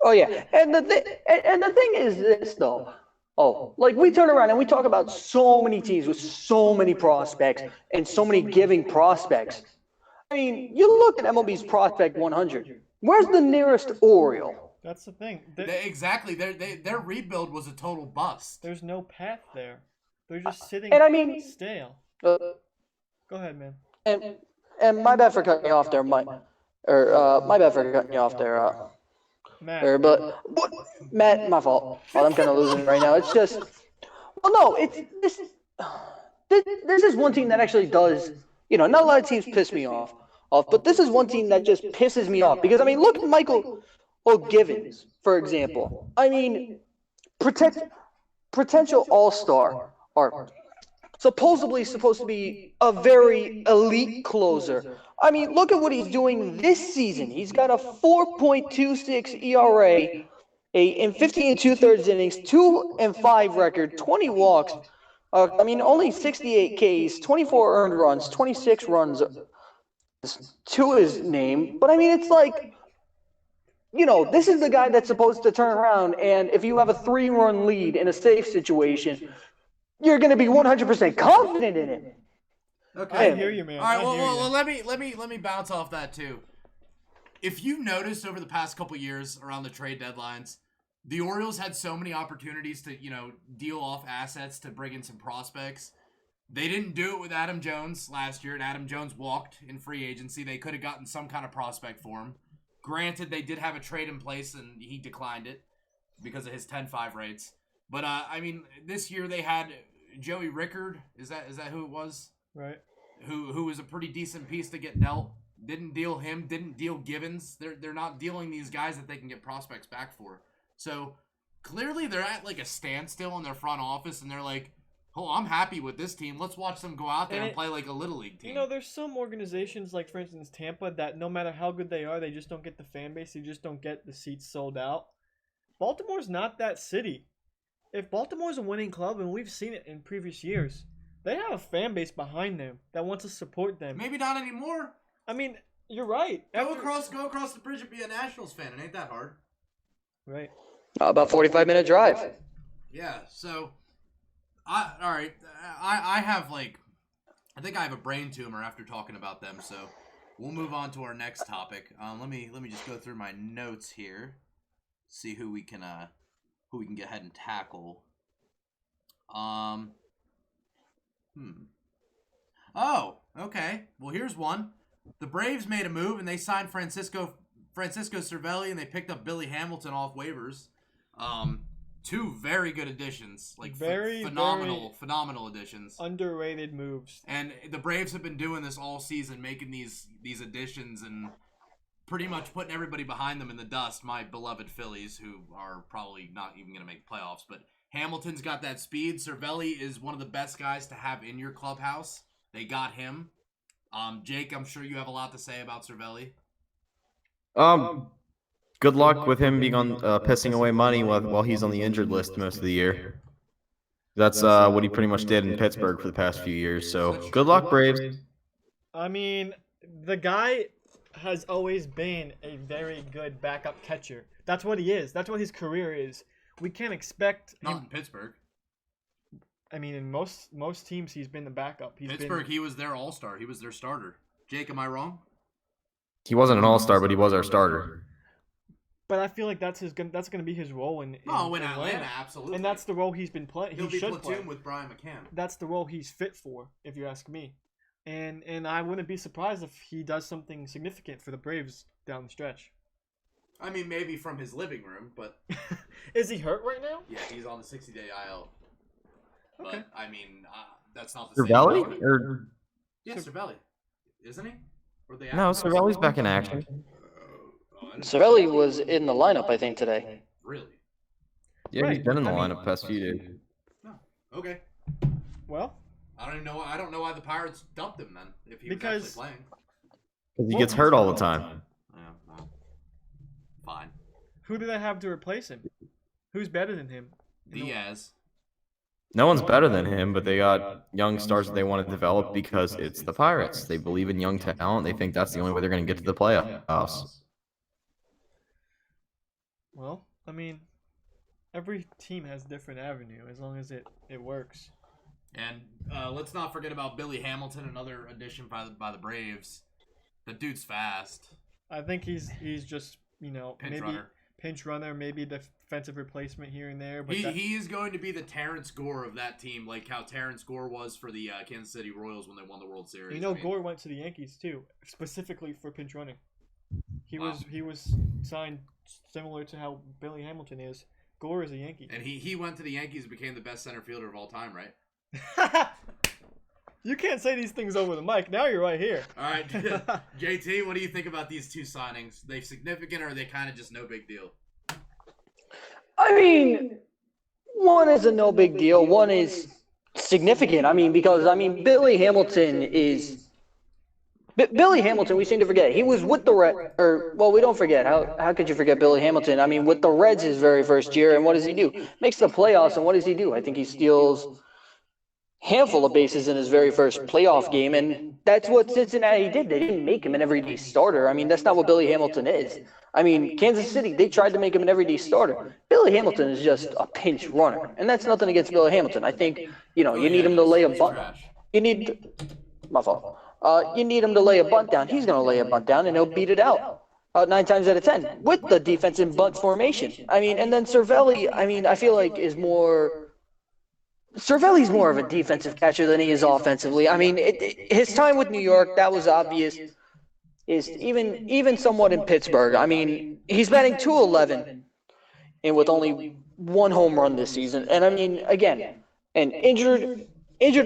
Oh, yeah. And the thing is this, though. Oh, like we turn around and we talk about so many teams with so many prospects and so many giving prospects. I mean, you look at MLB's Prospect 100. Where's the nearest Oriole? That's the thing. Exactly. Their rebuild was a total bust. There's no path there. They're just sitting stale. Go ahead, man. And my bad for cutting you off there, Mike. My bad for cutting you off there, Matt. But Matt, my fault. I'm kind of losing right now. It's just, well, no, it's this is one team that actually does. Not a lot of teams piss me off, but this is one team that just pisses me off because I mean, look at Michael O'Givens, for example. I mean, potential all-star or supposedly supposed to be a very elite closer. I mean, look at what he's doing this season. He's got a 4.26 ERA, in 15 and 2/3 innings, 2-5 record, 20 walks, Only 68 Ks, 24 earned runs, 26 runs to his name. But it's like, this is the guy that's supposed to turn around, and if you have a 3-run lead in a safe situation, you're going to be 100% confident in it. Okay. I hear you, man. All right. I hear Well, you. let me bounce off that too. If you've noticed over the past couple years around the trade deadlines, the Orioles had so many opportunities to, deal off assets to bring in some prospects. They didn't do it with Adam Jones last year, and Adam Jones walked in free agency. They could have gotten some kind of prospect for him. Granted, they did have a trade in place, and he declined it because of his 10-5 rates. But this year they had Joey Rickard. Is that who it was? Right. Who was a pretty decent piece to get dealt. Didn't deal him. Didn't deal Givens. They're not dealing these guys that they can get prospects back for. So clearly they're at like a standstill in their front office, and they're like, "Oh, I'm happy with this team. Let's watch them go out there and play like a little league team." There's some organizations, like for instance Tampa, that no matter how good they are, they just don't get the fan base. They just don't get the seats sold out. Baltimore's not that city. If Baltimore's a winning club, and we've seen it in previous years, they have a fan base behind them that wants to support them. Maybe not anymore. You're right. Go across the bridge and be a Nationals fan. It ain't that hard. Right. About 45-minute drive. Yeah. So, I have I think I have a brain tumor after talking about them. So, we'll move on to our next topic. Let me just go through my notes here, see who we can get ahead and tackle. Oh, okay. Well, here's one. The Braves made a move and they signed Francisco Cervelli, and they picked up Billy Hamilton off waivers. Two very good additions, phenomenal additions. Underrated moves. And the Braves have been doing this all season, making these additions and pretty much putting everybody behind them in the dust. My beloved Phillies, who are probably not even going to make playoffs, but Hamilton's got that speed. Cervelli is one of the best guys to have in your clubhouse. They got him. Jake, I'm sure you have a lot to say about Cervelli. Good luck with him being on pissing away money while he's on the injured list most of the year. That's what he pretty much did in Pittsburgh for the past few years. So good luck, Braves. The guy has always been a very good backup catcher. That's what he is. That's what his career is. We can't expect him. Not in Pittsburgh. In most teams, he's been the backup. He was their all-star. He was their starter. Jake, am I wrong? He wasn't an all-star, but he was our starter. But I feel like that's going to be his role in Atlanta, absolutely. And that's the role he's been playing. He'll be platoon with Brian McCann. That's the role he's fit for, if you ask me. And I wouldn't be surprised if he does something significant for the Braves down the stretch. Maybe from his living room, but... Is he hurt right now? Yeah, he's on the 60-day IL. Okay. But, that's not the Cervelli? same. Yeah, Cervelli. Isn't he? No, Cervelli's back in action. Cervelli was in the lineup, I think, today. Really? Yeah, he's been in the lineup past few days. No. Okay. Well, I don't know why the Pirates dumped him then if he was actually playing. Because he gets hurt all the time. Yeah, well, fine. Who do they have to replace him? Who's better than him? Diaz. No one's better than him, but they got young stars that they want to develop because it's the Pirates. They believe in young talent. They think that's the only way they're going to get to the playoffs. Well, every team has a different avenue as long as it works. And let's not forget about Billy Hamilton, another addition by the Braves. The dude's fast. I think he's just Pinch runner. Maybe defensive replacement here and there. But he is going to be the Terrence Gore of that team, like how Terrence Gore was for the Kansas City Royals when they won the World Series. Gore went to the Yankees too, specifically for pinch running. He was signed similar to how Billy Hamilton is. Gore is a Yankee. And he went to the Yankees and became the best center fielder of all time, right? You can't say these things over the mic. Now you're right here. All right, JT, what do you think about these two signings? They significant or are they kind of just no big deal? One is a no big deal. One is significant. Because Billy Hamilton, we seem to forget. He was with the we don't forget. How could you forget Billy Hamilton? With the Reds his very first year, and what does he do? Makes the playoffs, and what does he do? I think he steals handful of bases in his very first playoff game, and that's what Cincinnati did. They didn't make him an everyday starter. I mean, that's not what Billy Hamilton is. I mean, Kansas City, they tried to make him an everyday starter. Billy Hamilton is just a pinch runner, and that's nothing against Billy Hamilton. I think, you need him to lay a bunt. You need, my fault. You need him to lay a bunt down. He's going to lay a bunt down, and he'll beat it out 9 times out of 10 with the defense in bunt formation. I mean, and then Cervelli, I mean, I feel like is more. Cervelli's more of a defensive catcher than he is offensively. I mean, his time with New York, that was obvious. Is even somewhat in Pittsburgh. I mean, he's batting .211 and with only 1 home run this season. And I mean, again, and injured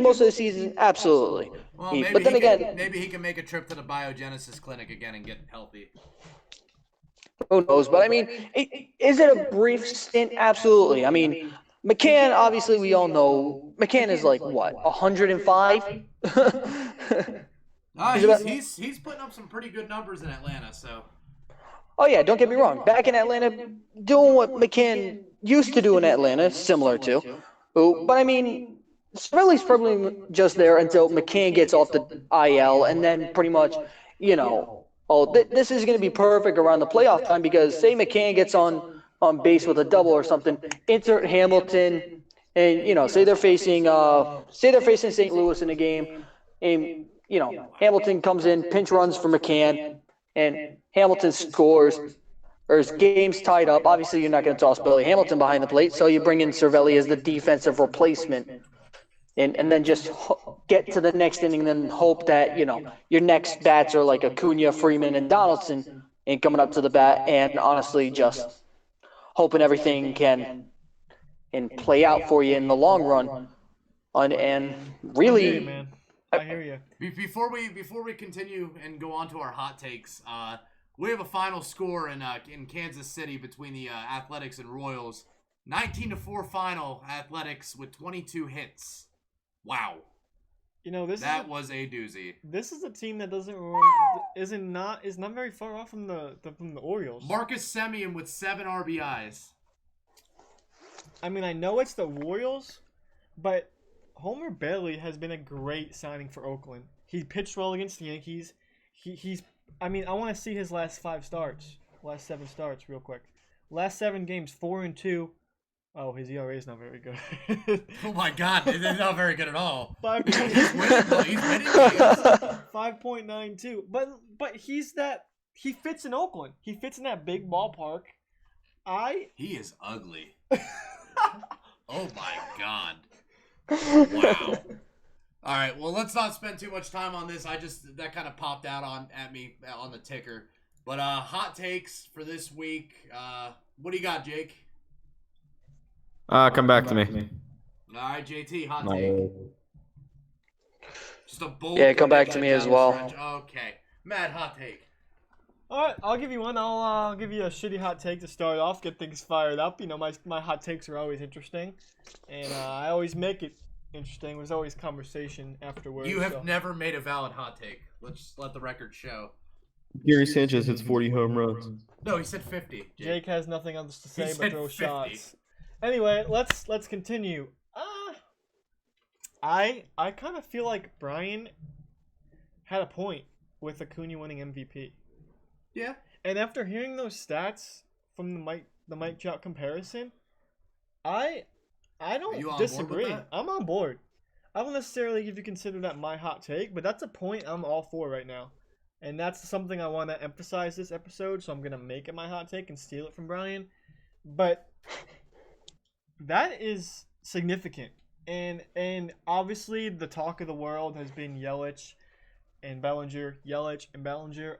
most of the season, absolutely. Well, maybe he can make a trip to the biogenesis clinic again and get healthy. Who knows? But I mean, is it a brief stint? Absolutely. I mean, McCann, obviously, we all know McCann is like what, 105? He's putting up some pretty good numbers in Atlanta. So. Oh yeah, don't get me wrong. Back in Atlanta, doing what McCann used to do in Atlanta, similar to. But I mean, Cervelli's probably just there until McCann gets off the IL, and then pretty much, this is going to be perfect around the playoff time because say McCann gets on base with a double or something, insert Hamilton, and say they're facing St. Louis in a game, and Hamilton comes in, pinch runs for McCann, and Hamilton scores. Or game's tied up. Obviously, you're not going to toss Billy Hamilton behind the plate, so you bring in Cervelli as the defensive replacement, and then just get to the next inning, and then hope that your next bats are like Acuna, Freeman, and Donaldson, and coming up to the bat, and honestly just hoping everything can play out for you in the long run. And really, I hear you, man. I hear you. Before we continue and go on to our hot takes, we have a final score in Kansas City between the Athletics and Royals. 19-4 final. Athletics with 22 hits. Wow. That was a doozy. This is a team that is not very far off from the Orioles. Marcus Semien with 7 RBIs. I mean, I know it's the Royals, but Homer Bailey has been a great signing for Oakland. He pitched well against the Yankees. I want to see his last 7 starts real quick. Last 7 games, 4-2. Oh, his ERA is not very good. Oh my God, it's not very good at all. 5.92. But he fits in Oakland. He fits in that big ballpark. He is ugly. Oh my God. Wow. All right, well, let's not spend too much time on this. That kind of popped out at me on the ticker. But hot takes for this week. What do you got, Jake? Come back to me. All right, JT, hot take. Just a bold. Yeah, come back to me as well. Okay, Matt, hot take. All right, I'll give you one. I'll give you a shitty hot take to start off, get things fired up. My hot takes are always interesting, and I always make it interesting. There's always conversation afterwards. You have never made a valid hot take. Let's just let the record show. Gary Sanchez hits 40 home runs. No, he said 50. Jake has nothing else to say but throw 50. shots. Anyway, let's continue. I kind of feel like Brian had a point with Acuna winning MVP. Yeah. And after hearing those stats from the Mike Trout comparison, I don't disagree. I'm on board. I won't necessarily if you consider that my hot take, but that's a point I'm all for right now. And that's something I want to emphasize this episode, so I'm going to make it my hot take and steal it from Brian. But that is significant. And obviously the talk of the world has been Yelich and Bellinger,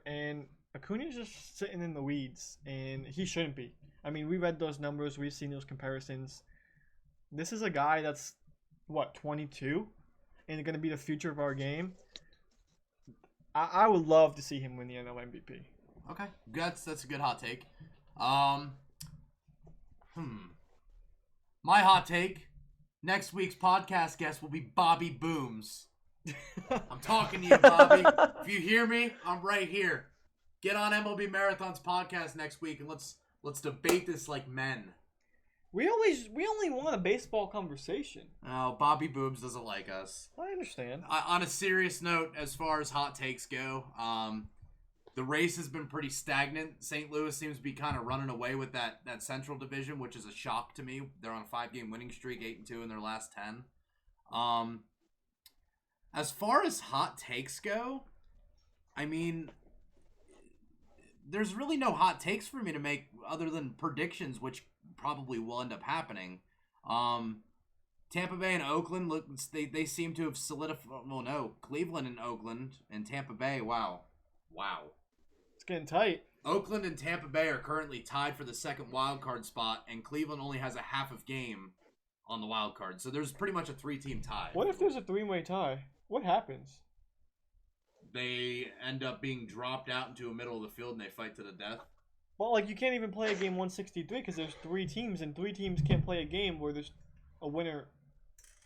and Acuna's just sitting in the weeds, and he shouldn't be. I mean, we read those numbers, we've seen those comparisons. This is a guy that's, 22? And going to be the future of our game. I would love to see him win the NL MVP. Okay, that's a good hot take. My hot take, next week's podcast guest will be Bobby Booms. I'm talking to you, Bobby. If you hear me, I'm right here. Get on MLB Marathon's podcast next week, and let's debate this like men. We only want a baseball conversation. Oh, Bobby Booms doesn't like us. I understand. On a serious note, as far as hot takes go, the race has been pretty stagnant. St. Louis seems to be kind of running away with that Central Division, which is a shock to me. They're on a 5-game winning streak, 8-2 in their last 10. As far as hot takes go, I mean, there's really no hot takes for me to make other than predictions, which probably will end up happening. Tampa Bay and Oakland, look, they seem to have solidified. Well, no, Cleveland and Oakland and Tampa Bay. Wow. It's getting tight. Oakland and Tampa Bay are currently tied for the second wild card spot, and Cleveland only has a half of game on the wild card. So there's pretty much a 3-team tie. What if there's a 3-way tie? What happens? They end up being dropped out into the middle of the field and they fight to the death. Well, like, you can't even play a game 163 because there's 3 teams, and 3 teams can't play a game where there's a winner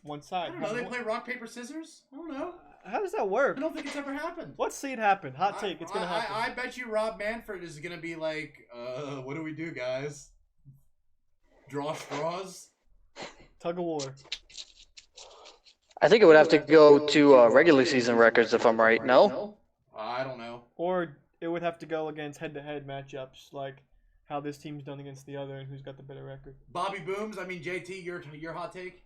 one side. I don't know. They play rock, paper, scissors? I don't know. How does that work? I don't think it's ever happened. Let's see it happen. Hot take. It's going to happen. I bet you Rob Manfred is going to be like, what do we do, guys? Draw straws? Tug of war. I think it would have to go to regular season records if I'm right. No? I don't know. Or it would have to go against head-to-head matchups, like how this team's done against the other and who's got the better record. Bobby Booms, I mean, JT, your hot take?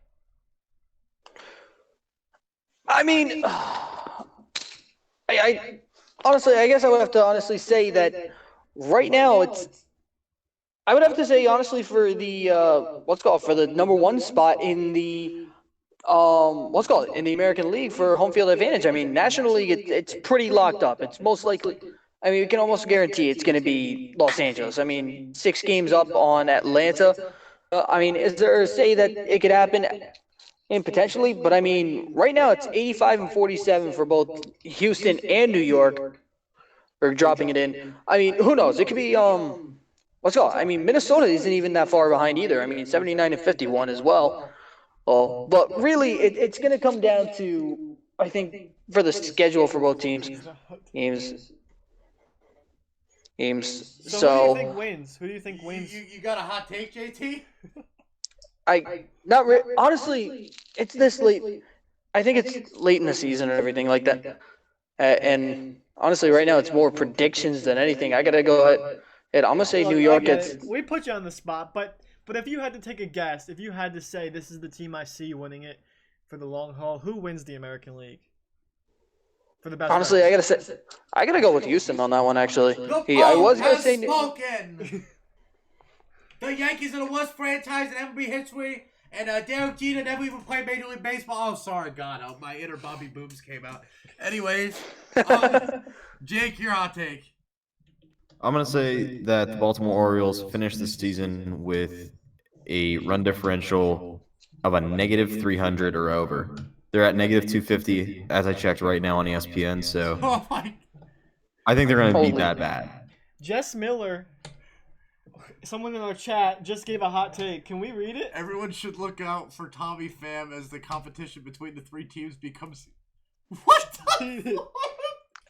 I mean, I honestly, I guess I would have to honestly say that right now I would have to say honestly for the for the number 1 spot in the in the American League for home field advantage. I mean, National League, it's pretty locked up. It's most likely, I mean, we can almost guarantee it's going to be Los Angeles. I mean, 6 games up on Atlanta. I mean, is there a say that it could happen? And potentially, but I mean, right now it's 85-47 for both Houston and New York. Or dropping it in. I mean, who knows? It could be I mean, Minnesota isn't even that far behind either. I mean, 79-51 as well. But really, it's going to come down to, I think, for the schedule for both teams. Games. So who do you think wins? Who do you think wins? You got a hot take, JT? Honestly, it's this late. I think it's late in the season and everything like that. And honestly, right now it's more predictions than anything. I gotta go ahead. I'm gonna say New York. We put you on the spot, but if you had to take a guess, if you had to say this is the team I see winning it for the long haul, who wins the American League? For the best. Honestly, I gotta go with Houston on that one. Actually, I was gonna say. The Yankees are the worst franchise in MLB history, and Derek Jeter never even played Major League Baseball. Oh, sorry, God, my inner Bobby Booms came out. Anyways, Jake, your hot take. I'm going to say that the Baltimore Orioles finished the season with a run differential of a negative 300 or over. They're at negative 250 as I checked right now on ESPN, so I think they're going to be that bad. Jess Miller, someone in our chat, just gave a hot take. Can we read it? Everyone should look out for Tommy Pham as the competition between the 3 teams becomes... What the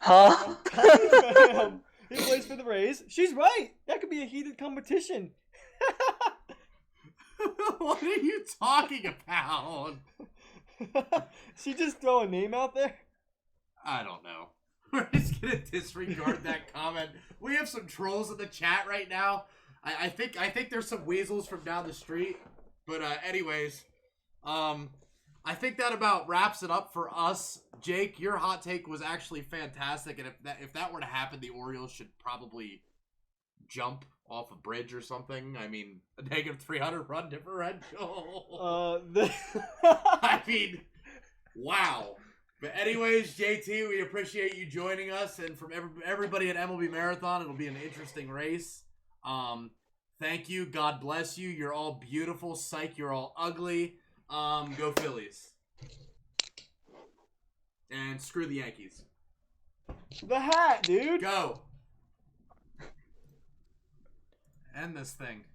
Huh? Tommy Pham. He plays for the Rays. She's right. That could be a heated competition. What are you talking about? She just throw a name out there? I don't know. We're just gonna disregard that comment. We have some trolls in the chat right now. I think there's some weasels from down the street. But anyways, I think that about wraps it up for us. Jake, your hot take was actually fantastic, and if that were to happen, the Orioles should probably jump off a bridge or something. I mean, a negative 300 run differential. I mean, wow. But anyways, JT, we appreciate you joining us, and from everybody at MLB Marathon, it'll be an interesting race. Thank you. God bless you. You're all beautiful. Psych, you're all ugly. Go Phillies. And screw the Yankees. The hat, dude. Go. End this thing.